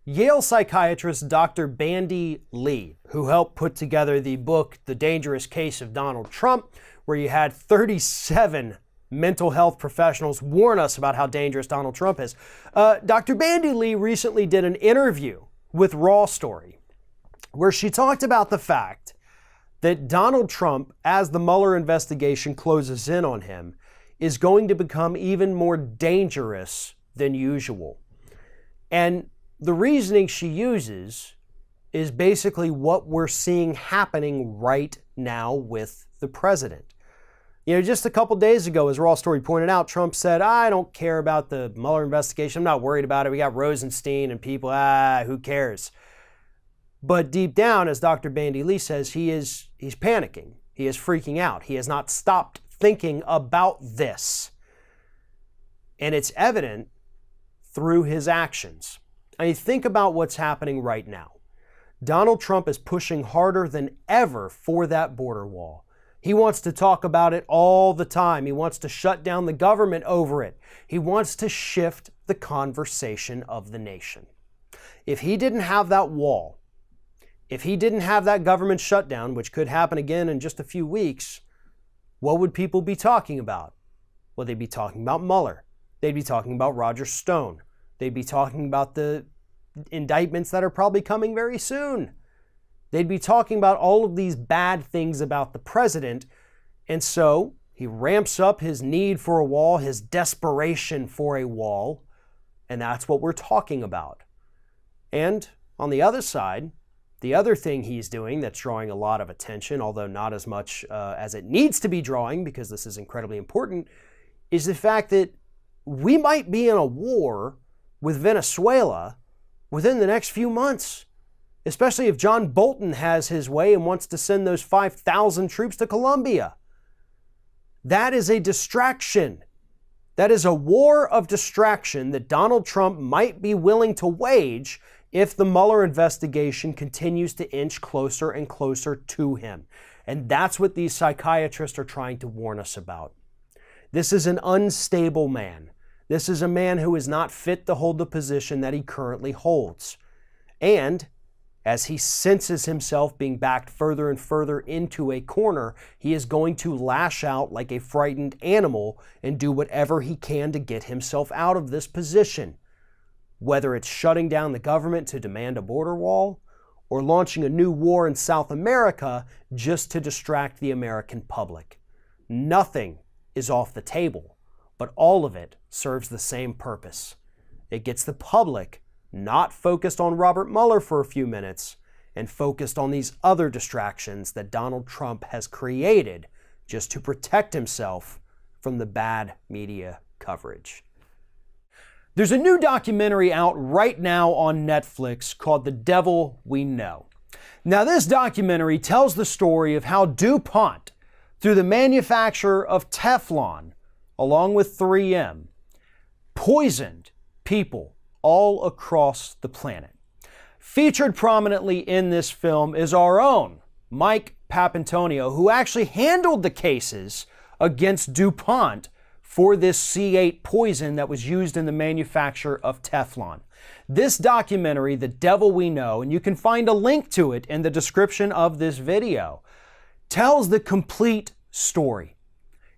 Yale psychiatrist Dr. Bandy Lee, who helped put together the book The Dangerous Case of Donald Trump, where you had 37 mental health professionals warn us about how dangerous Donald Trump is. Dr. Bandy Lee recently did an interview with Raw Story, where she talked about the fact that Donald Trump, as the Mueller investigation closes in on him, is going to become even more dangerous than usual. And the reasoning she uses is basically what we're seeing happening right now with the president. You know, just a couple days ago, as Raw Story pointed out, Trump said, I don't care about the Mueller investigation. I'm not worried about it. We got Rosenstein and people, who cares? But deep down, as Dr. Bandy Lee says, he's panicking. He is freaking out. He has not stopped thinking about this. And it's evident through his actions. I mean, think about what's happening right now. Donald Trump is pushing harder than ever for that border wall. He wants to talk about it all the time. He wants to shut down the government over it. He wants to shift the conversation of the nation. If he didn't have that wall, if he didn't have that government shutdown, which could happen again in just a few weeks, what would people be talking about? Well, they'd be talking about Mueller. They'd be talking about Roger Stone. They'd be talking about the indictments that are probably coming very soon. They'd be talking about all of these bad things about the president. And so he ramps up his need for a wall, his desperation for a wall. And that's what we're talking about. And on the other side, the other thing he's doing that's drawing a lot of attention, although not as much as it needs to be drawing, because this is incredibly important, is the fact that we might be in a war with Venezuela within the next few months, especially if John Bolton has his way and wants to send those 5,000 troops to Colombia. That is a distraction. That is a war of distraction that Donald Trump might be willing to wage if the Mueller investigation continues to inch closer and closer to him. And that's what these psychiatrists are trying to warn us about. This is an unstable man. This is a man who is not fit to hold the position that he currently holds. And as he senses himself being backed further and further into a corner, he is going to lash out like a frightened animal and do whatever he can to get himself out of this position. Whether it's shutting down the government to demand a border wall or launching a new war in South America just to distract the American public. Nothing is off the table, but all of it serves the same purpose. It gets the public not focused on Robert Mueller for a few minutes and focused on these other distractions that Donald Trump has created just to protect himself from the bad media coverage. There's a new documentary out right now on Netflix called The Devil We Know. Now, this documentary tells the story of how DuPont, through the manufacture of Teflon, along with 3M, poisoned people all across the planet. Featured prominently in this film is our own Mike Papantonio, who actually handled the cases against DuPont for this C8 poison that was used in the manufacture of Teflon. This documentary, The Devil We Know, and you can find a link to it in the description of this video, tells the complete story.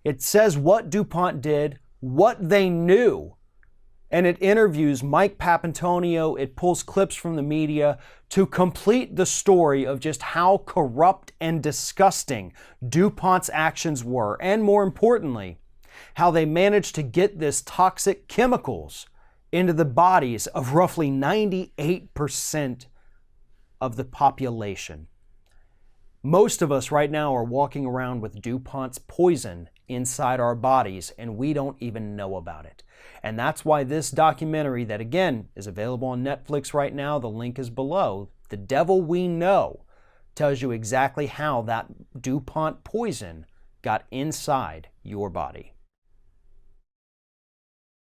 It says what DuPont did, what they knew, and it interviews Mike Papantonio. It pulls clips from the media to complete the story of just how corrupt and disgusting DuPont's actions were, and more importantly, how they managed to get this toxic chemicals into the bodies of roughly 98% of the population. Most of us right now are walking around with DuPont's poison inside our bodies, and we don't even know about it. And that's why this documentary, that again is available on Netflix right now, the link is below, The Devil We Know, tells you exactly how that DuPont poison got inside your body.